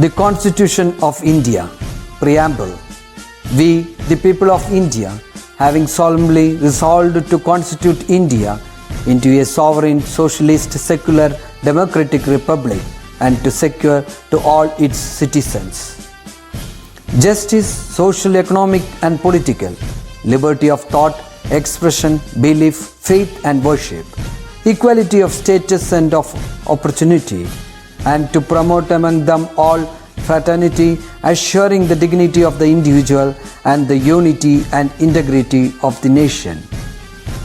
The Constitution of India, Preamble. We, the people of India, having solemnly resolved to constitute India into a sovereign, socialist, secular, democratic republic and to secure to all its citizens justice, social, economic and political, liberty of thought, expression, belief, faith and worship, equality of status and of opportunity, and to promote among them all fraternity, assuring the dignity of the individual and the unity and integrity of the nation.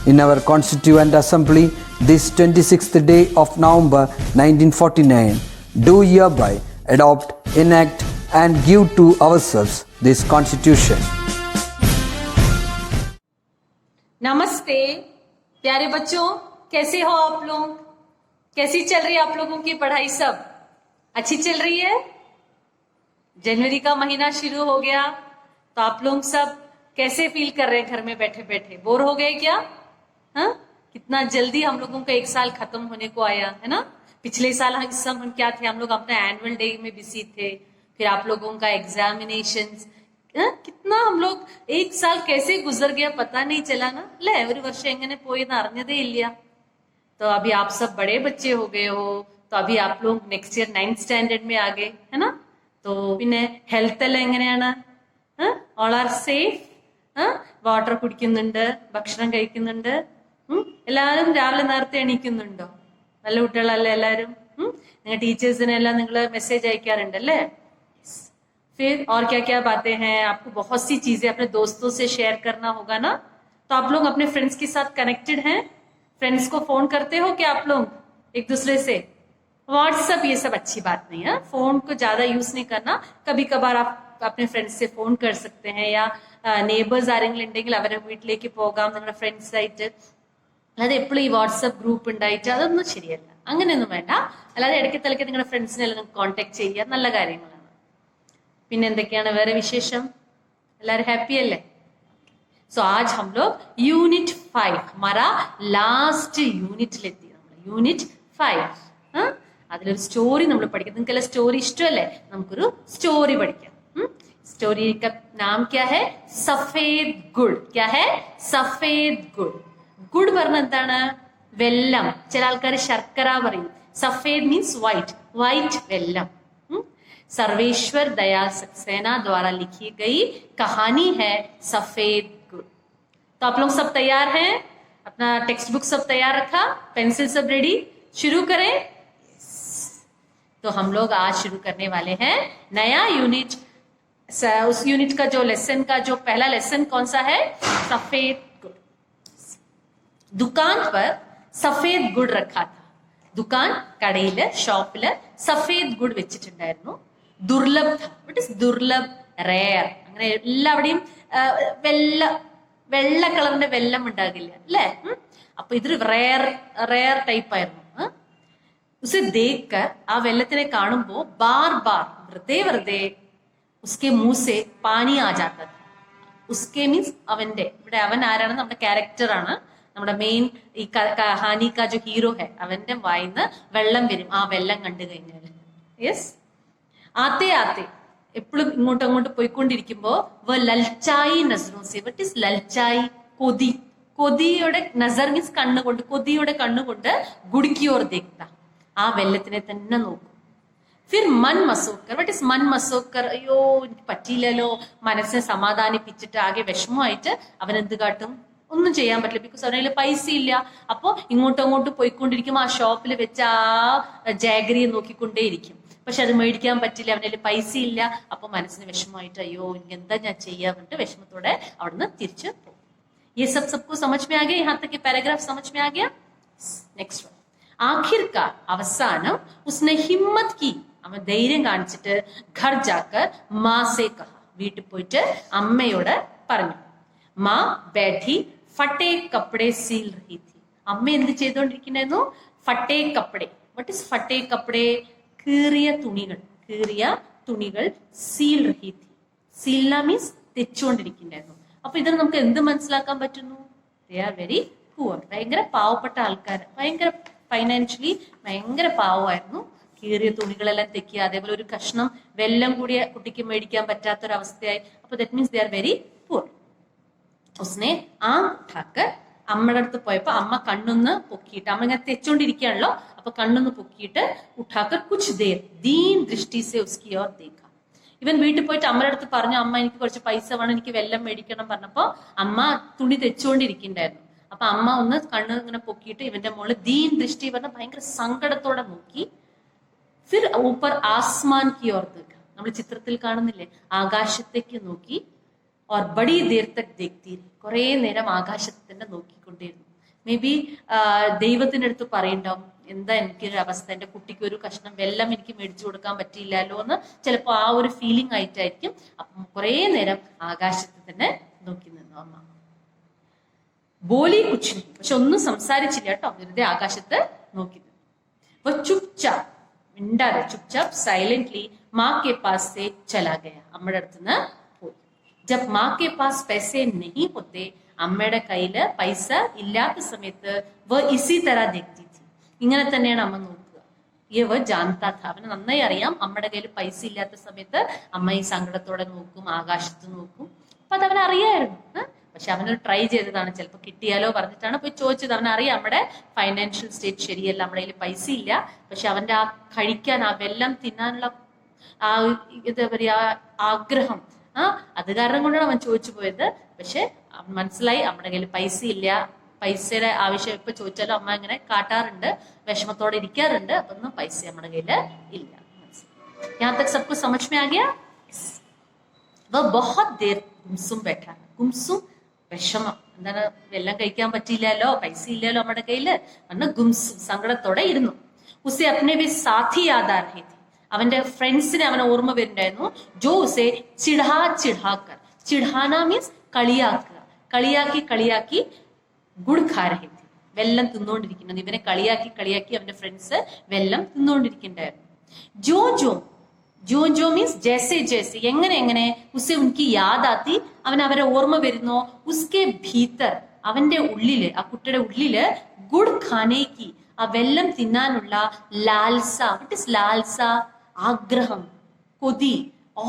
In our Constituent Assembly, this 26th day of November 1949, do hereby adopt, enact and give to ourselves this Constitution. नमस्ते प्यारे बच्चों, कैसे हो आप लोग? कैसी चल रही है आप लोगों की पढ़ाई? सब अच्छी चल रही है? जनवरी का महीना शुरू हो गया तो आप लोग सब कैसे फील कर रहे हैं? घर में बैठे बैठे बोर हो गए क्या? हाँ, कितना जल्दी हम लोगों का एक साल खत्म होने को आया है ना। पिछले साल इस समय हम क्या थे, हम लोग अपने एनुअल डे में बिजी थे, फिर आप लोगों का एग्जामिनेशंस, കിतना हम लोग एक साल कैसे गुजर गया पता नहीं चला ना. അല്ലേ? ഒരു വർഷം എങ്ങനെ പോയെന്ന് അറിഞ്ഞതേ ഇല്ല. तो अभी आप सब बड़े बच्चे हो गए हो, तो अभी आप लोग नेक्स्ट ईयर 9th स्टैंडर्ड में आ गए है ना. तो പിന്നെ ഹെൽത്ത് എല്ലാം എങ്ങനെയാണ്? All are safe? വാട്ടർ കുടിക്കുന്നുണ്ട്, ഭക്ഷണം കഴിക്കുന്നുണ്ട്, എല്ലാവരും രാവിലെ നേരത്തെ എണീക്കുന്നുണ്ടോ? നല്ല കുട്ടികളല്ലേ എല്ലാവരും? നിങ്ങൾ ടീച്ചേഴ്സിനെല്ലാം നിങ്ങൾ മെസ്സേജ് അയക്കാറുണ്ടല്ലേ? फिर और क्या क्या बातें हैं? आपको बहुत सी चीजें अपने दोस्तों से शेयर करना होगा ना. तो आप लोग अपने फ्रेंड्स के साथ कनेक्टेड हैं? फ्रेंड्स को फोन करते हो क्या आप लोग एक दूसरे से? व्हाट्सएप ये सब अच्छी बात नहीं है, फोन को ज्यादा यूज नहीं करना. कभी कभार आप अपने फ्रेंड्स से फोन कर सकते हैं, या നെയ്ബേഴ്സ് ആരെങ്കിലും ഉണ്ടെങ്കിൽ അവരെ വീട്ടിലേക്ക് പോകാം നിങ്ങളുടെ ഫ്രണ്ട്സ് ആയിട്ട്. അല്ലാതെ എപ്പോഴും ഈ വാട്സപ്പ് ഗ്രൂപ്പ് ഉണ്ടായിട്ട് അതൊന്നും ശരിയല്ല. അങ്ങനെയൊന്നും വേണ്ട. അല്ലാതെ ഇടയ്ക്ക് തലയ്ക്ക് നിങ്ങളുടെ ഫ്രണ്ട്സിനെല്ലാം നിങ്ങൾക്ക് കോൺടാക്ട് ചെയ്യുക, നല്ല കാര്യങ്ങളാണ്. പിന്നെ എന്തൊക്കെയാണ് വേറെ വിശേഷം? എല്ലാവരും ഹാപ്പി അല്ലേ? സോ ആജ് ഹം ലോഗ് യൂണിറ്റ് 5, ഹമാരാ ലാസ്റ്റ് യൂണിറ്റിലെത്തി. നമ്മൾ യൂണിറ്റ് 5 അതിലൊരു സ്റ്റോറി നമ്മൾ പഠിക്കാം. നിങ്ങൾക്കെല്ലാം സ്റ്റോറി ഇഷ്ടമല്ലേ? നമുക്കൊരു സ്റ്റോറി പഠിക്കാം. സ്റ്റോറി का नाम क्या है? സഫേദ് ഗുഡ്. क्या है? സഫേദ് ഗുഡ്. ഗുഡ് പറഞ്ഞ എന്താണ്? വെല്ലം. ചില ആൾക്കാർ ശർക്കര പറയും. Safed means white. വൈറ്റ് വെല്ലം. सर्वेश्वर दयाल सक्सेना द्वारा लिखी गई कहानी है सफेद गुड़. तो आप लोग सब तैयार हैं? अपना टेक्स्ट बुक सब तैयार रखा, पेंसिल सब रेडी? शुरू करें. तो हम लोग आज शुरू करने वाले हैं नया यूनिट. उस यूनिट का जो लेसन का जो पहला लेसन कौन सा है? सफेद गुड़. दुकान पर सफेद गुड़ रखा था. दुकान കടയില് ഷോപ്പില് സഫേദ് ഗുഡ് വെച്ചിട്ടുണ്ടായിരുന്നു. ദുർലഭ് था. What is Durlabh? റെയർ. അങ്ങനെ എല്ലാവിടെയും വെള്ള കളറിന്റെ വെല്ലം ഉണ്ടാകില്ല അല്ലേ? അപ്പൊ ഇതൊരു റെയർ ടൈപ്പ് ആയിരുന്നു. ഉസെ ദേഖ്കർ, ആ വെല്ലത്തിനെ കാണുമ്പോ ബാർ ബാർ വെറുതെ ഉസ്കെ മുഹ് സെ പാനി ആ ജാതാ था. ഉസ്കെ മീൻസ് അവന്റെ. ഇവിടെ അവൻ ആരാണ്? നമ്മുടെ ക്യാരക്ടർ ആണ്. നമ്മുടെ മെയിൻ ഈ കഹാനി കാ ജോ ഹീറോ ഹെ, അവന്റെ വായിന്ന് വെള്ളം വരും ആ വെള്ളം കണ്ടു കഴിഞ്ഞാൽ. യെസ്. ആത്തെ ആത്തെ എപ്പോഴും ഇങ്ങോട്ട് പോയിക്കൊണ്ടിരിക്കുമ്പോ ലൽച്ചായി നസറോ സെ. വട്ട് ഈസ് ലൽച്ചായി? കൊതി. കൊതിയുടെ നസർ മീൻസ് കണ്ണുകൊണ്ട്, കൊതിയുടെ കണ്ണുകൊണ്ട് ഗുഡിക്കിയോർ ദേഖ്ത, ആ വെള്ളത്തിനെ തന്നെ നോക്കും. ഫിർ മൻ മസോക്കർ. വട്ട് ഈസ് മൻ മസോക്കർ? അയ്യോ എനിക്ക് പറ്റിയില്ലല്ലോ. മനസ്സിനെ സമാധാനിപ്പിച്ചിട്ട് ആകെ വിഷമമായിട്ട് അവൻ എന്ത് കാട്ടും? ഒന്നും ചെയ്യാൻ പറ്റില്ല. ബിക്കോസ് അവരുടെ പൈസ ഇല്ല. അപ്പൊ ഇങ്ങോട്ട് പോയിക്കൊണ്ടിരിക്കും. ആ ഷോപ്പിൽ വെച്ച് ആ ജാഗരിയെ നോക്കിക്കൊണ്ടേയിരിക്കും. പക്ഷെ അത് മേടിക്കാൻ പറ്റില്ല, അവന്റെ പൈസ ഇല്ല. അപ്പൊ മനസ്സിന് വിഷമമായിട്ട് അയ്യോ എനിക്ക് എന്താ ഞാൻ ചെയ്യാൻ പറഞ്ഞിട്ട് വിഷമത്തോടെ അവിടുന്ന് തിരിച്ചു പോകും. ये सब सबको समझ में आ गया? यहाँ तक के पैराग्राफ समझ में आ गया? Next one. आखिरकार അവസാനം उसने हिम्मत की, അവൻ ധൈര്യം കാണിച്ചിട്ട് घर जाकर माँ से कहा, വീട്ടിൽ പോയിട്ട് അമ്മയോട് പറഞ്ഞു. മാ बैठी फटे कपड़े सील रही थी. അമ്മ എന്ത് ചെയ്തുകൊണ്ടിരിക്കുന്നു? ഫട്ടേ കപ്പടെ. വട്ട് ഇസ് ഫട്ടേ കപ്പടെ? കീറിയ തുണികൾ സീൽ റഹി थी. സീൽന മീൻസ് തെച്ചുകൊണ്ടിരിക്കുന്നുണ്ടായിരുന്നു. അപ്പൊ ഇതിന് നമുക്ക് എന്ത് മനസ്സിലാക്കാൻ പറ്റുന്നു? They are very poor. ഭയങ്കര പാവപ്പെട്ട ആൾക്കാർ, ഭയങ്കര ഫൈനാൻഷ്യലി ഭയങ്കര പാവമായിരുന്നു. കീറിയ തുണികളെല്ലാം തെക്കി, അതേപോലെ ഒരു കഷ്ണം വെല്ലം കൂടിയ കുട്ടിക്ക് മേടിക്കാൻ പറ്റാത്തൊരവസ്ഥയായി. അപ്പൊ that means they are very poor. ഉസ്നെ ആം ഉഠാക്കർ, അമ്മയുടെ അടുത്ത് പോയപ്പോ അമ്മ കണ്ണൊന്ന് പൊക്കിയിട്ട്, അമ്മ ഇങ്ങനെ തെച്ചോണ്ടിരിക്കുകയാണല്ലോ, അപ്പൊ കണ്ണൊന്ന് പൊക്കിയിട്ട് ഉഠാക്കർ കുച്ച് ദേർ ദീൻ ദൃഷ്ടി സെ ഉസ്കി ഓർ ദേഖ. ഇവൻ വീട്ടിൽ പോയിട്ട് അമ്മയുടെ അടുത്ത് പറഞ്ഞു, അമ്മ എനിക്ക് കുറച്ച് പൈസ വേണം, എനിക്ക് വെല്ലം മേടിക്കണം പറഞ്ഞപ്പോ അമ്മ തുണി തെച്ചുകൊണ്ടിരിക്കണ്ടായിരുന്നു. അപ്പൊ അമ്മ ഒന്ന് കണ്ണ് ഇങ്ങനെ പൊക്കിയിട്ട് ഇവന്റെ മോള് ദീൻ ദൃഷ്ടി പറഞ്ഞ ഭയങ്കര സങ്കടത്തോടെ നോക്കി. ഫിർ ഊപ്പർ ആസ്മാൻ കി ഓർ ദേഖ, നമ്മൾ ചിത്രത്തിൽ കാണുന്നില്ലേ, ആകാശത്തേക്ക് നോക്കി. ഓർ ബഡി ദേർ തക് ദേഖ്തി രഹി, കുറെ നേരം ആകാശത്തെ തന്നെ നോക്കിക്കൊണ്ടിരുന്നു. മേ ബി ദൈവത്തിന്റെ അടുത്ത് പറയണ്ടാവും, എന്താ എനിക്കൊരു അവസ്ഥ, എന്റെ കുട്ടിക്ക് ഒരു കഷ്ണം വെല്ലം എനിക്ക് മേടിച്ചു കൊടുക്കാൻ പറ്റിയില്ലല്ലോ എന്ന് ചിലപ്പോ ആ ഒരു ഫീലിംഗ് ആയിട്ടായിരിക്കും. അപ്പം കുറെ നേരം ആകാശത്തെ തന്നെ നോക്കി നിന്നു അമ്മ. ബോലി കുച്ച്, പക്ഷെ ഒന്നും സംസാരിച്ചില്ല കേട്ടോ, വെറുതെ ആകാശത്ത് നോക്കി നിന്നു. അപ്പൊ ചുപ്ചാപ്പ്, മിണ്ടാതെ ചുപ്ചാപ്പ് സൈലന്റ്ലി മാ കെ പാസ് സെ ചലാ ഗയ, അമ്മയുടെ അടുത്തുനിന്ന് പോയി. ജബ് മാ കെ പാസ് പൈസേ നഹീ ഹോത്തെ, അമ്മയുടെ കയ്യില് പൈസ ഇല്ലാത്ത സമയത്ത് വ ഇസി തര ദേഖ്തി थी, ഇങ്ങനെ തന്നെയാണ് അമ്മ നോക്കുക. യവ ജാൻതാ ഥാ, അവന് നന്നായി അറിയാം അമ്മയുടെ കയ്യിൽ പൈസ ഇല്ലാത്ത സമയത്ത് അമ്മ ഈ സങ്കടത്തോടെ നോക്കും, ആകാശത്ത് നോക്കും. അപ്പൊ അത് അവൻ അറിയായിരുന്നു. പക്ഷെ അവനൊരു ട്രൈ ചെയ്തതാണ്, ചിലപ്പോൾ കിട്ടിയാലോ പറഞ്ഞിട്ടാണ് പോയി ചോദിച്ചത്. അവനറിയാം നമ്മുടെ ഫൈനാൻഷ്യൽ സ്റ്റേറ്റ് ശരിയല്ല, നമ്മുടെ കയ്യിൽ പൈസ ഇല്ല. പക്ഷെ അവന്റെ ആ കഴിക്കാൻ, ആ വെല്ലം തിന്നാനുള്ള ആ എന്താ പറയാ ആഗ്രഹം, അത് കാരണം കൊണ്ടാണ് അവൻ ചോദിച്ചു പോയത്. പക്ഷെ അവൻ മനസ്സിലായി നമ്മുടെ കയ്യിൽ പൈസ ഇല്ല, പൈസയുടെ ആവശ്യം ഇപ്പൊ ചോദിച്ചാലും അമ്മ ഇങ്ങനെ കാട്ടാറുണ്ട്, വിഷമത്തോടെ ഇരിക്കാറുണ്ട്. അപ്പൊ ഒന്നും പൈസ നമ്മുടെ കയ്യില് ഇല്ല. യഹാ തക് സബ് കുछ समझ में आ गया? വ बहुत देर ഗുംസും बैठा, ഗുംസും വിഷമം, എന്താണ്, വെല്ലം കഴിക്കാൻ പറ്റിയില്ലല്ലോ, പൈസ ഇല്ലല്ലോ നമ്മുടെ കയ്യില്, അന്ന് ഗുംസും സങ്കടത്തോടെ ഇരുന്നു. ഉസെ അപ്നെ ഭി സാഥി യാദ് ആ രഹി ഥി, അവന്റെ ഫ്രണ്ട്സിനെ അവനെ ഓർമ്മ വരുന്നുണ്ടായിരുന്നു. ജോ ഉസെ ചിढ़ा ചിढ़ाकर, ചിढ़ाന മീൻസ് കളിയാക്കുക, കളിയാക്കി കളിയാക്കി ഗുഡ് ഖാ രഹി ഥി, വെല്ലം തിന്നുകൊണ്ടിരിക്കുന്നത്. ഇവനെ കളിയാക്കി കളിയാക്കി അവന്റെ ഫ്രണ്ട്സ് വെല്ലം തിന്നുകൊണ്ടിരിക്കുന്നുണ്ടായിരുന്നു. ജോ ജോ, ജോ ജോ മീൻസ് ജैसे जैसे, എങ്ങനെ എങ്ങനെ, ഉസെ ഉൻകി യാദ് ആത്തി, അവൻ അവരെ ഓർമ്മ വരുന്നോ, ഉസ്കെ ഭീതർ, അവന്റെ ഉള്ളില്, ആ കുട്ടിയുടെ ഉള്ളില് ഗുഡ് ഖാനേക്ക്, ആ വെല്ലം തിന്നാനുള്ള ലാൽസ, വട്ട് ഇസ് ലാൽസ, ആഗ്രഹം, കൊതി,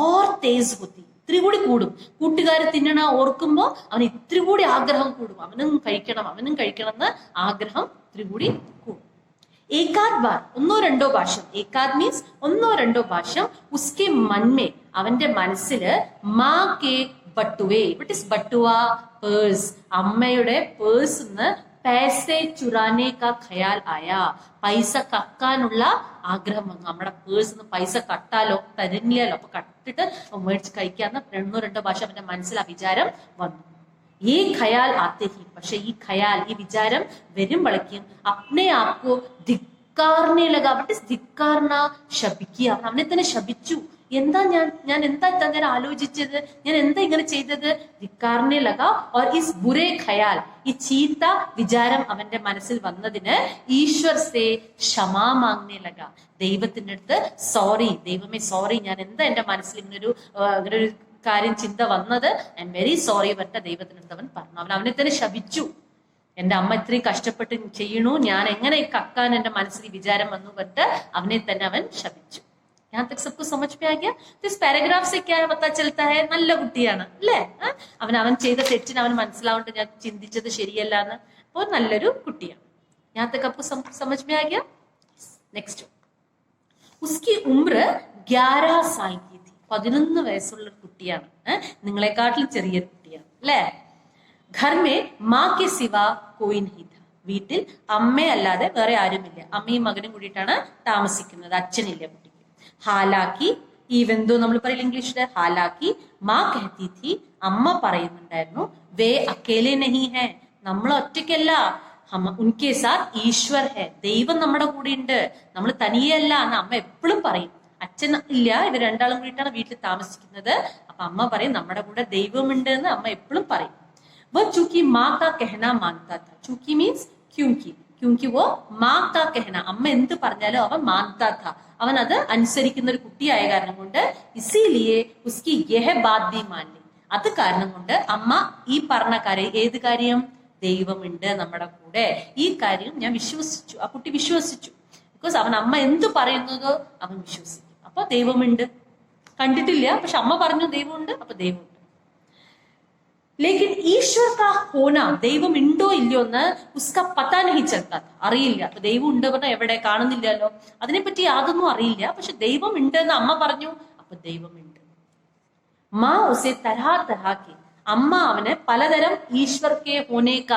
ഓർ തേസ് ഹോത്തി, ഇത്തിരി കൂടി കൂടും. കൂട്ടുകാർ തിന്നണ ഓർക്കുമ്പോ അവന് ഇത്തിരി കൂടി ആഗ്രഹം കൂടും, അവനും കഴിക്കണം എന്ന് ആഗ്രഹം ഇത്തിരി കൂടി കൂടും. ഏകാദ് ബാർ, ഒന്നോ രണ്ടോ ഭാഷം, ഏകാദ് മീൻസ് ഒന്നോ രണ്ടോ ഭാഷം, ഉസ്കെ മൻമേ, അവന്റെ മനസ്സില് മാ കെ ബട്ടുവേ, വട്ട് ഇസ് ബട്ടുവ, പേഴ്സ്, അമ്മയുടെ പേഴ്സ് പൈസെ ചുരാനെ കാ ഖയാൽ ആയാ, പൈസ കക്കാനുള്ള ആഗ്രഹം വന്നു. നമ്മുടെ പേഴ്സ് പൈസ കട്ടാലോ, തരുന്നില്ലല്ലോ, അപ്പൊ കട്ടിട്ട് മേടിച്ച് കഴിക്കാന്ന് രണ്ടോ രണ്ടോ ഭാഷ അവന്റെ മനസ്സിൽ ആ വിചാരം വന്നു. ഈ ഖയാൽ ആത്തെ ഹി, പക്ഷെ ഈ ഖയാൽ, ഈ വിചാരം വരുമ്പോഴേക്കും അപ്നെ ആപ്കോ ധിക്കാർനെ ലഗാ, വട്ട് ഇസ് ധിക്കാർന, ശപിക്കുക, അവനെ തന്നെ ശപിച്ചു. എന്താ ഞാൻ എന്താ ഞാൻ ആലോചിച്ചത്, ഞാൻ എന്താ ഇങ്ങനെ ചെയ്തത്, ധിക്കാർനെ ലഗാ. ഓർ ഇസ് ബുരേ ഖയാൽ, ഈ ചീത്ത വിചാരം അവന്റെ മനസ്സിൽ വന്നതിന് ഈശ്വർ സേ ക്ഷമാ മാങ്ങനെ ലഗാ, ദൈവത്തിന്റെ അടുത്ത് സോറി, ദൈവമേ സോറി, ഞാൻ എന്താ എന്റെ മനസ്സിൽ ഇങ്ങനൊരു കാര്യം ചിന്ത വന്നത്, ഐ എം വെരി സോറി പറഞ്ഞ ദൈവത്തിനടുത്ത് അവൻ പറഞ്ഞു. അവനെ തന്നെ ശപിച്ചു. എന്റെ അമ്മ ഇത്രയും കഷ്ടപ്പെട്ട് ചെയ്യണു, ഞാൻ എങ്ങനെ കക്കാൻ എന്റെ മനസ്സിൽ വിചാരം വന്നു പറഞ്ഞിട്ട് അവനെ തന്നെ അവൻ ശപിച്ചു. यहाँ तक सबको समझ में आ गया? तो इस पैराग्राफ से क्या पता चलता है? നല്ല കുട്ടിയാണ് അല്ലേ, അവൻ ചെയ്ത തെറ്റിന് അവൻ മനസ്സിലാവുന്നുണ്ട്, ഞാൻ ചിന്തിച്ചത് ശരിയല്ല എന്ന്. അപ്പോൾ നല്ലൊരു കുട്ടിയാണ്. यहाँ तक आपको समझ में आ गया? नेक्स्ट, उसकी उम्र 11 साल की थी, 11 വയസ്സുള്ള കുട്ടിയാണ്, നിങ്ങളെക്കാട്ടിലും ചെറിയൊരു കുട്ടിയാണ് അല്ലേ. घर में माँ के सिवा कोई नहीं था, വീട്ടിൽ അമ്മയല്ലാതെ വേറെ ആരുമില്ല, അമ്മയും മകനും കൂടിയിട്ടാണ് താമസിക്കുന്നത്, അച്ഛനില്ല കുട്ടിക്ക്. ഹാലാക്കി, ഈവൻ ദോ നമ്മൾ പറയില്ല ഇംഗ്ലീഷില്, ഹാലാക്കി മാ കഹത്തി थी, അമ്മ പറയുന്നുണ്ടായിരുന്നു, വേ അക്കേലെ നഹി ഹേ, നമ്മൾ ഒറ്റയ്ക്കല്ല, ഉൻകെ സാത്ത് ഈശ്വർ ഹേ, ദൈവം നമ്മുടെ കൂടെ ഉണ്ട്, നമ്മൾ തനിയല്ല എന്ന് അമ്മ എപ്പോഴും പറയും. അച്ഛൻ ഇല്ല, ഇവർ രണ്ടാളും കൂടിയിട്ടാണ് വീട്ടിൽ താമസിക്കുന്നത്. അപ്പൊ അമ്മ പറയും നമ്മുടെ കൂടെ ദൈവമുണ്ട് എന്ന് അമ്മ എപ്പോഴും പറയും. वो चूंकि माँ का कहना मानता था, चूंकि मीन्स क्योंकि वो माँ का कहना, അമ്മ എന്ത് പറഞ്ഞാലും അവൻ മാൻതാ था, അവൻ അത് അനുസരിക്കുന്ന ഒരു കുട്ടിയായ കാരണം കൊണ്ട്, ഇസിലിയെ ഉസ്കി യഹ ബാത് ഭി മാൻ ലി, അത് കാരണം കൊണ്ട് അമ്മ ഈ പറഞ്ഞ കാര്യം, ഏത് കാര്യം, ദൈവമുണ്ട് നമ്മുടെ കൂടെ, ഈ കാര്യം ഞാൻ വിശ്വസിച്ചു, ആ കുട്ടി വിശ്വസിച്ചു. ബിക്കോസ് അവൻ അമ്മ എന്ത് പറയുന്നതോ അവൻ വിശ്വസിക്കും. അപ്പൊ ദൈവമുണ്ട്. കണ്ടിട്ടില്ല, പക്ഷെ അമ്മ പറഞ്ഞു ദൈവമുണ്ട്, അപ്പൊ ദൈവമുണ്ട്. ലേക്കിൻ ഈശ്വർ കാ ഹോന, ദൈവം ഉണ്ടോ ഇല്ലയോ എന്ന് ഉസ്ക പത്താ നഹി ചലത്താ, അറിയില്ല. അപ്പൊ ദൈവം ഉണ്ട് പറഞ്ഞാൽ എവിടെ, കാണുന്നില്ലല്ലോ, അതിനെപ്പറ്റി യാതൊന്നും അറിയില്ല. പക്ഷെ ദൈവം ഉണ്ട് എന്ന് അമ്മ പറഞ്ഞു, അപ്പൊ ദൈവമുണ്ട്. മാ ഉസെ തരഹ തരഹാക്കി, അമ്മ അവന് പലതരം ഈശ്വർ കെ ഹോനേക്ക,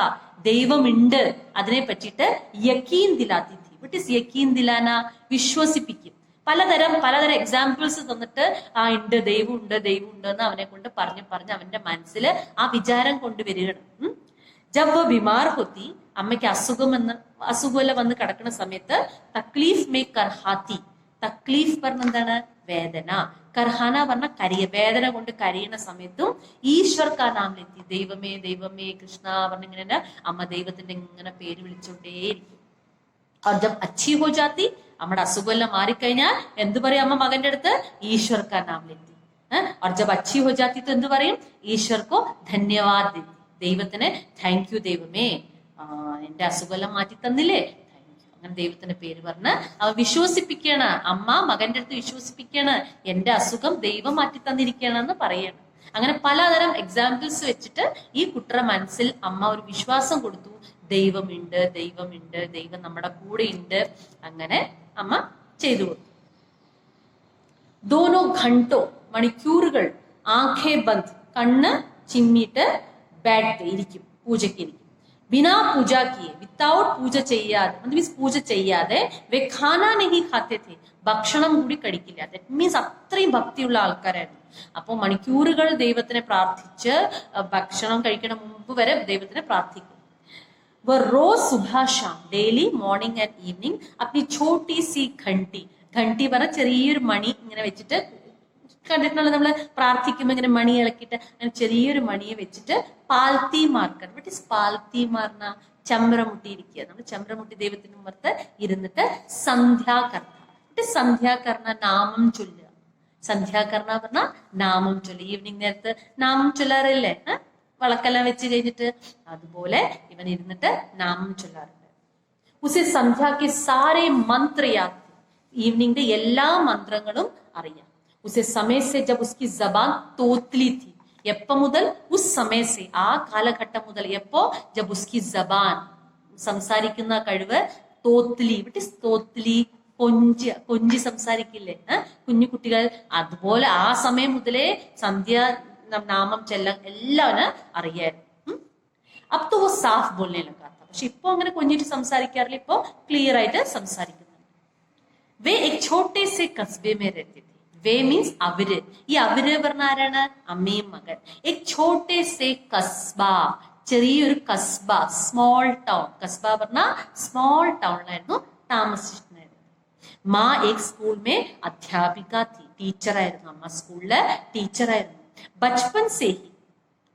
ദൈവമുണ്ട് അതിനെ പറ്റിയിട്ട് യക്കീൻ ദിലാത്തി थी. വട്ട് ഇസ് യക്കീൻ ദിലാന? വിശ്വസിപ്പിക്കും. പലതരം എക്സാമ്പിൾസ് തന്നിട്ട് ആ ഉണ്ട്, ദൈവം ഉണ്ട് എന്ന് അവനെ കൊണ്ട് പറഞ്ഞ് അവന്റെ മനസ്സിൽ ആ വിചാരം കൊണ്ടുവരികയാണ്. ജബ് വോ ബിമാർ ഹോത്തി, അമ്മയ്ക്ക് അസുഖമെല്ലാം വന്ന് കിടക്കുന്ന സമയത്ത് തക്ലീഫ് മേ കർഹാത്തി, തക്ലീഫ് പറഞ്ഞ എന്താണ്? വേദന. കർഹാന പറഞ്ഞ കരിയ, വേദന കൊണ്ട് കരയുന്ന സമയത്തും ഈശ്വർ കാ നാമിലെത്തി, ദൈവമേ ദൈവമേ കൃഷ്ണ പറഞ്ഞിങ്ങനെ അമ്മ ദൈവത്തിന്റെ ഇങ്ങനെ പേര് വിളിച്ചോണ്ടേയിരിക്കും. और जब अच्छी हो जाती, നമ്മുടെ അസുഖമെല്ലാം മാറിക്കഴിഞ്ഞാൽ എന്ത് പറയും അമ്മ മകന്റെ അടുത്ത്? ഈശ്വർ കാ നാം ലെത്തി. और जब अच्छी हो जाती तो എന്ത് പറയും? ഈശ്വർ കോ ധന്യവാദ് ദേത്തി, ദൈവത്തിന് താങ്ക് യു ദൈവമേ, എന്റെ അസുഖമെല്ലാം മാറ്റി തന്നില്ലേ, അങ്ങനെ ദൈവത്തിന്റെ പേര് പറഞ്ഞ് അവ വിശ്വസിപ്പിക്കണ. അമ്മ മകന്റെ അടുത്ത് വിശ്വസിപ്പിക്കണ, എന്റെ അസുഖം ദൈവം മാറ്റി തന്നിരിക്കണെന്ന് പറയണം. അങ്ങനെ പലതരം എക്സാമ്പിൾസ് വെച്ചിട്ട് ഈ കുട്ടിയുടെ മനസ്സിൽ അമ്മ ഒരു വിശ്വാസം കൊടുത്തു, ദൈവമുണ്ട്, ദൈവം നമ്മുടെ കൂടെ ഉണ്ട്. അങ്ങനെ അമ്മ ചെയ്തു കൊടുത്തു. ദോനോ ഘണ്ടോ, മണിക്കൂറുകൾ, ആഖേ ബന്ദ്, കണ്ണ് ചിമ്മിയിട്ട് ബാറ്റ് ഇരിക്കും, പൂജയ്ക്ക് ഇരിക്കും. ബിനാ പൂജ കിയെ, വിത്തൗട്ട് പൂജ ചെയ്യാതെ, മീൻസ് പൂജ ചെയ്യാതെ വേ ഖാന നഹി ഖാത്തെ थे, ഭക്ഷണം കൂടി കഴിക്കില്ല. ദാറ്റ് മീൻസ് അത്രയും ഭക്തിയുള്ള ആൾക്കാരായിരുന്നു. അപ്പൊ മണിക്കൂറുകൾ ദൈവത്തിനെ പ്രാർത്ഥിച്ച് ഭക്ഷണം കഴിക്കണ മുമ്പ് വരെ ദൈവത്തിനെ പ്രാർത്ഥിക്കും. वो रोज सुबह शाम, ഡെയിലി മോർണിംഗ് ആൻഡ് ഈവനിങ് अपनी छोटी सी घंटी, घंटी പറഞ്ഞ ചെറിയൊരു മണി ഇങ്ങനെ വെച്ചിട്ട്, കണ്ടിട്ടുള്ള നമ്മള് പ്രാർത്ഥിക്കുമ്പോ ഇങ്ങനെ മണി ഇളക്കിയിട്ട് അങ്ങനെ ചെറിയൊരു മണിയെ വെച്ചിട്ട് പാൽത്തി മാർക്കണം. What is പാൽത്തി മാർന്ന? ചമ്രമുട്ടി ഇരിക്കുക. നമ്മൾ ചമ്രമുട്ടി ദൈവത്തിന് മുമ്പത്ത് ഇരുന്നിട്ട് സന്ധ്യാകർണ. What is സന്ധ്യാകർണ? നാമം ചൊല്ലുക. സന്ധ്യാകർണ പറഞ്ഞ നാമം ചൊല്ലുക. ഈവനിങ് നേരത്ത് നാമം ചൊല്ലാറില്ലേ, വളക്കെല്ലാം വെച്ച് കഴിഞ്ഞിട്ട്, അതുപോലെ ഇവൻ ഇരുന്നിട്ട് നാമം ചൊല്ലാറുണ്ട്. ഉസെ സന്ധ്യാക്ക് സാരേ മന്ത്ര യാദ്, ഈവനിങ്ങിന്റെ എല്ലാ മന്ത്രങ്ങളും അറിയാം. ഉസെ സമയസെ ജബ് ഉസ്കി ജബാൻ തോത്ലി थी, എപ്പോ മുതൽ? ഉസ് സമയസെ, ആ കാലഘട്ടം മുതൽ. എപ്പോ? ജബ് ഉസ്കി ജബാൻ, സംസാരിക്കുന്ന കഴിവ്. തോത്ലി, വട്ട് ഇസ് തോത്ലി? കൊഞ്ചി സംസാരിക്കില്ലേ കുഞ്ഞു കുട്ടികൾ, അതുപോലെ ആ സമയം മുതലേ സന്ധ്യ നാമം ചെല്ലാൻ എല്ലാവരും അറിയായിരുന്നു. അപ്പൊ തോ സാഫ് ബോലനെ ലഗാത്ത, പക്ഷെ ഇപ്പൊ അങ്ങനെ കൊഞ്ഞിട്ട് സംസാരിക്കാറില്ല, ഇപ്പൊ ക്ലിയർ ആയിട്ട് സംസാരിക്കുന്നുണ്ട്. വേ എക് ഛോട്ടെ സെ കസ്ബെ മേ രഹത്തെ थे, വേ മീൻസ് അവര്. ഈ അവര് പറഞ്ഞ ആരാണ്? അമ്മയും മകൻ. എക് ഛോട്ടെ സെ കസ്ബ, ചെറിയൊരു കസ്ബ, സ്മോൾ ടൗൺ. കസ്ബ പറഞ്ഞ സ്മോൾ ടൗണിലായിരുന്നു താമസിച്ചിരുന്നത്. മാ എക് സ്കൂൾ മേ അധ്യാപിക थी, ടീച്ചറായിരുന്നു. അമ്മ സ്കൂളിലെ ടീച്ചറായിരുന്നു. ബച്പൻ സേ ഹി,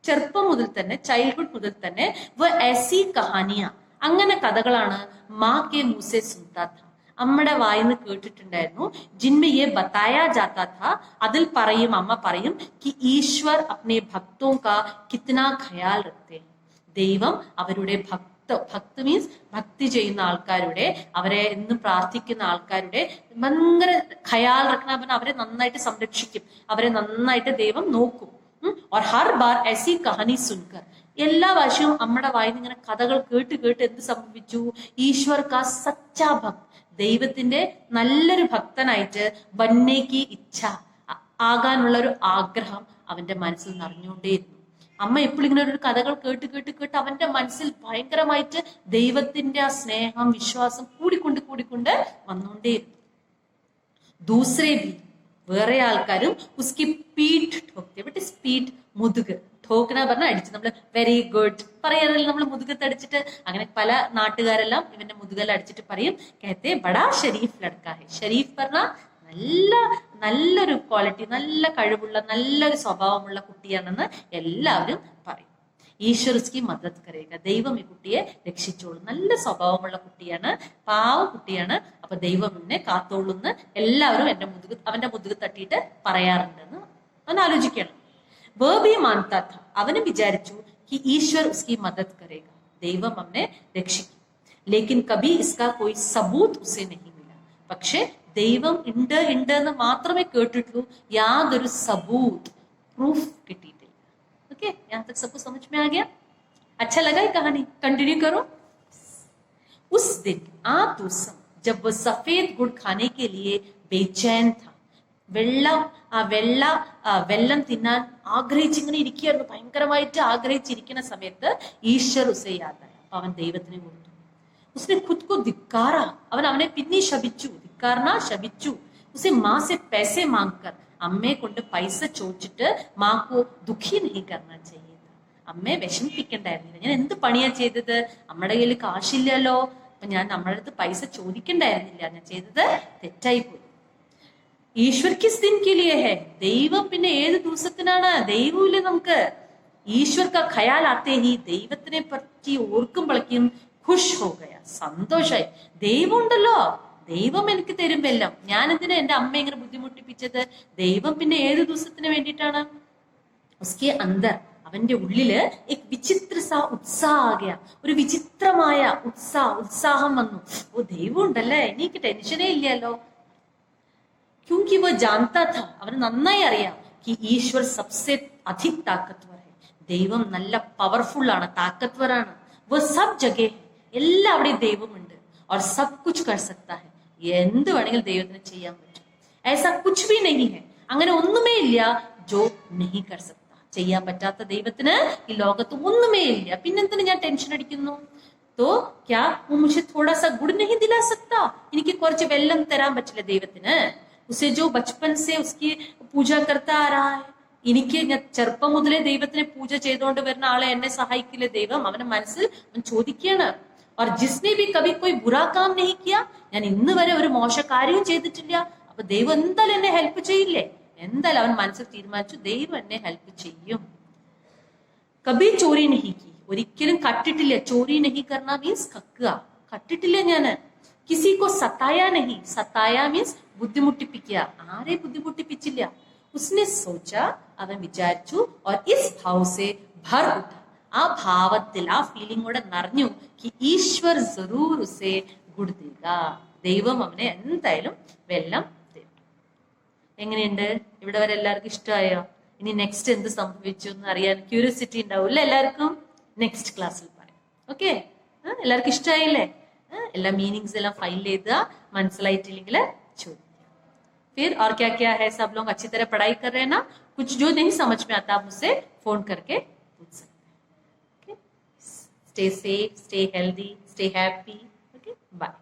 ചെറുപ്പം മുതൽ തന്നെ, ചൈൽഡ്ഹുഡ് മുതൽ തന്നെ, വ ऐसी കഹാനിയ, അങ്ങനെ കഥകളാണ് മാ കെ മുസെ സുൻതാ था, അമ്മയുടെ വായിന്ന് കേട്ടിട്ടുണ്ടായിരുന്നു. ജിൻമേ യെ ബതായ ജാതാ था, അതിൽ പറയും, അമ്മ പറയും, कि ഈശ്വർ अपने भक्तों का कितना ख्याल रखते हैं, ദൈവം അവരുടെ ഭക്ത മീൻസ് ഭക്തി ചെയ്യുന്ന ആൾക്കാരുടെ, അവരെ എന്നും പ്രാർത്ഥിക്കുന്ന ആൾക്കാരുടെ ഭയങ്കര ഖയാൽ റഖ്ന, അവരെ നന്നായിട്ട് സംരക്ഷിക്കും, അവരെ നന്നായിട്ട് ദൈവം നോക്കും. और हर बार ऐसी कहानी सुनकर, എല്ലാ വർഷവും അമ്മയുടെ വായിന്ന് ഇങ്ങനെ കഥകൾ കേട്ട് എന്ത് സംഭവിച്ചു? ഈശ്വർ കാ സച്ചാ ഭക്ത്, ദൈവത്തിന്റെ നല്ലൊരു ഭക്തനായിട്ട് ബന്നേക്ക് ഇച്ഛ, ആകാനുള്ള ഒരു ആഗ്രഹം അവന്റെ മനസ്സിൽ നിറഞ്ഞുകൊണ്ടേയിരുന്നു. അമ്മ എപ്പോഴും ഇങ്ങനെ ഒരു കഥകൾ കേട്ട് അവന്റെ മനസ്സിൽ ഭയങ്കരമായിട്ട് ദൈവത്തിന്റെ ആ സ്നേഹം, വിശ്വാസം കൂടിക്കൊണ്ട് വന്നുകൊണ്ടേയിരുന്നു. ദൂസരേ ഭി, വേറെ ആൾക്കാരും ഉസ്കി പീഠ് ठोकते, ബട്ട് പീഠ് മുതുക്, ठोकना പറഞ്ഞാൽ അടിച്ച്, നമ്മള് വെരി ഗുഡ് പറയാറില്ല നമ്മൾ മുതുകത്ത് അടിച്ചിട്ട്. അങ്ങനെ പല നാട്ടുകാരെല്ലാം ഇവന്റെ മുതുകൽ അടിച്ചിട്ട് പറയും, കേത്തെ ബടാ ഷരീഫ് ലഡ്കാ ഹെ. ഷരീഫ് പറഞ്ഞാൽ നല്ലൊരു ക്വാളിറ്റി, നല്ല കഴിവുള്ള, നല്ലൊരു സ്വഭാവമുള്ള കുട്ടിയാണെന്ന് എല്ലാവരും പറയും. ഈശ്വർ ഉസ്കി മദത് കരേക, ദൈവം ഈ കുട്ടിയെ രക്ഷിച്ചോളും, നല്ല സ്വഭാവമുള്ള കുട്ടിയാണ്, പാവ കുട്ടിയാണ്, അപ്പൊ ദൈവം എന്നെ കാത്തോളുന്ന് എല്ലാവരും അവന്റെ മുതുക് തട്ടിയിട്ട് പറയാറുണ്ടെന്ന് അവൻ ആലോചിക്കണം. വേബി മാൻതാ ഥ, അവന് വിചാരിച്ചു कि ഈശ്വർ ഉസ്കി മദത് കരേക, ദൈവം അവനെ രക്ഷിക്കും. ലേക്കിൻ കബി ഇസ്കാ കോയി സബൂത് ഉസേ നഹി മില, പക്ഷെ ദൈവം ഉണ്ട് ഉണ്ട് എന്ന് മാത്രമേ കേട്ടിട്ടുള്ളൂ, യാതൊരു സബൂത് പ്രൂഫ് കിട്ടിയിട്ടില്ല. ओके, यहाँ तक सबको समझ में आ गया? अच्छा लगा ये कहानी? कंटिन्यू करो. उस दिन आ ദിവസം जब वो सफेद गुड़ खाने के लिए बेचैन था, വെള്ളം തിന്നാൻ ആഗ്രഹിച്ചിങ്ങനെ ഇരിക്കുകയായിരുന്നു, ഭയങ്കരമായിട്ട് ആഗ്രഹിച്ചിരിക്കുന്ന സമയത്ത് ഈശ്വർ ഉസെ യാദായ, അപ്പൊ അവൻ ദൈവത്തിനെ കൊടുത്തു. ഉസ്നെ ഖുദ് കോ ധിക്കാറാ, അവൻ അവനെ പിന്നെ ശപിച്ചു. ധിക്കാറിന ശപിച്ചു. ഉസെ മാ സെ പൈസെ മാങ്കർ, അമ്മയെ കൊണ്ട് പൈസ ചോദിച്ചിട്ട് മാക്കോ ദുഃഖി നഹി കർണാ ചെയ്യേ, അമ്മയെ വിഷമിപ്പിക്കണ്ടായിരുന്നില്ല. ഞാൻ എന്ത് പണിയാ ചെയ്തത്? നമ്മുടെ കയ്യിൽ കാശില്ലല്ലോ, അപ്പൊ ഞാൻ നമ്മുടെ അടുത്ത് പൈസ ചോദിക്കണ്ടായിരുന്നില്ല, ഞാൻ ചെയ്തത് തെറ്റായി പോയി. ഈശ്വർ കിസ് ദിൻ കെ ലിയേ ഹൈ, ദൈവം പിന്നെ ഏത് ദിവസത്തിനാണ്? ദൈവമില്ലേ നമുക്ക്. ഈശ്വർ കാ ഖയാൽ ആത്തേ ഹി, ദൈവത്തിനെ പറ്റി ഓർക്കുമ്പോഴേക്കും ഖുഷ് ഹോ ഗയ, സന്തോഷായി. ദൈവം ഉണ്ടല്ലോ, ദൈവം എനിക്ക് തരുമ്പോ എല്ലാം. ഞാൻ എന്തിനാ എന്റെ അമ്മ ഇങ്ങനെ ബുദ്ധിമുട്ടിപ്പിച്ചത്? ദൈവം പിന്നെ ഏത് ദിവസത്തിന് വേണ്ടിയിട്ടാണ്? ഉസ്കെ അന്തർ, അവന്റെ ഉള്ളില് എക് വിചിത്ര സാ ഉത്സാഹ ആകയ, ഒരു വിചിത്രമായ ഉത്സാഹം വന്നു. ഓ, ദൈവം ഉണ്ടല്ലേ, എനിക്ക് ടെൻഷനേ ഇല്ലല്ലോ. क्योंकि वो जानता था, അവന് നന്നായി അറിയാം, कि ഈശ്വർ सबसे अधिक ताकतवर है, ദൈവം നല്ല പവർഫുൾ ആണ്, താക്കത്വറാണ്. वो सब जगह है, എല്ലാവിടെയും ദൈവമുണ്ട്. और सब कुछ कर सकता है, എന്ത് വേണമെങ്കിലും ദൈവത്തിന് ചെയ്യാൻ പറ്റും. ऐसा कुछ भी नहीं है, അങ്ങനെ ഒന്നുമേ ഇല്ല जो नहीं कर सकता, ചെയ്യാൻ പറ്റാത്ത ദൈവത്തിന് ഈ ലോകത്ത് ഒന്നുമേ ഇല്ല. പിന്നെന്തിന് ഞാൻ ടെൻഷൻ അടിക്കുന്നു? तो क्या वो मुझे थोड़ा सा गुड़ नहीं दिला सकता, എനിക്ക് കുറച്ച് വെള്ളം തരാൻ പറ്റില്ല ദൈവത്തിന്? उसे जो बचपन से उसकी पूजा करता आ रहा है, എനിക്ക് ചെറുപ്പം മുതലേ ദൈവത്തിനെ പൂജ ചെയ്തുകൊണ്ട് വരുന്ന ആളെ എന്നെ സഹായിക്കില്ലേ ദൈവം? അവന്റെ മനസ്സിൽ അവൻ ചോദിക്കുകയാണ്. और जिसने भी कभी कोई बुरा काम नहीं किया, ഞാൻ ഇന്ന് വരെ ഒരു മോശ കാര്യവും ചെയ്തിട്ടില്ല, അപ്പൊ ദൈവം എന്തായാലും എന്നെ ഹെൽപ്പ് ചെയ്യില്ലേ? എന്തായാലും അവൻ മനസ്സിൽ തീരുമാനിച്ചു, ദൈവം എന്നെ ഹെൽപ്പ് ചെയ്യും. കബി ചോരി നഹി കി, ഒരിക്കലും കട്ടിട്ടില്ല. ചോരി നഹി കർണ മീൻസ് കക്കുക, കട്ടിട്ടില്ല ഞാന്. കിസിക്കോ സത്തായ നഹി, സത്തായ മീൻസ് ബുദ്ധിമുട്ടിപ്പിക്കുക, ആരെ ബുദ്ധിമുട്ടിപ്പിച്ചില്ല. ഉസ്നെ സോച്ച, അവൻ വിചാരിച്ചു. और इस भाव से भर उठा, ആ ഭാവത്തിൽ ആ ഫീലിംഗോടെ നിറഞ്ഞു. कि ഈശ്വർ ജറൂർ ഉസേ ഗുഡ് ദേഗാ, ദൈവം അവനെ എന്തായാലും വെള്ളം തരും. എങ്ങനെയുണ്ട്? ഇവിടെ വരെ എല്ലാവർക്കും ഇഷ്ടമായോ? ഇനി നെക്സ്റ്റ് എന്ത് സംഭവിച്ചു എന്ന് അറിയാൻ ക്യൂരിയോസിറ്റി ഉണ്ടാവില്ല എല്ലാവർക്കും? നെക്സ്റ്റ് ക്ലാസ്സിൽ പറയാം. ഓക്കെ, എല്ലാവർക്കും ഇഷ്ടമായില്ലേ? എല്ലാ മീനിങ്സ് എല്ലാം ഫൈൽ ചെയ്ത് മനസ്സിലായിട്ടില്ലെങ്കിൽ ചോദിക്കുക. फिर और क्या क्या है, सब लोग अच्छी तरह पढ़ाई कर रहे हैं ना? कुछ जो नहीं समझ में आता आप मुझसे फोन करके पूछ सकते हैं. Okay, stay safe, stay healthy, stay happy. Okay, bye.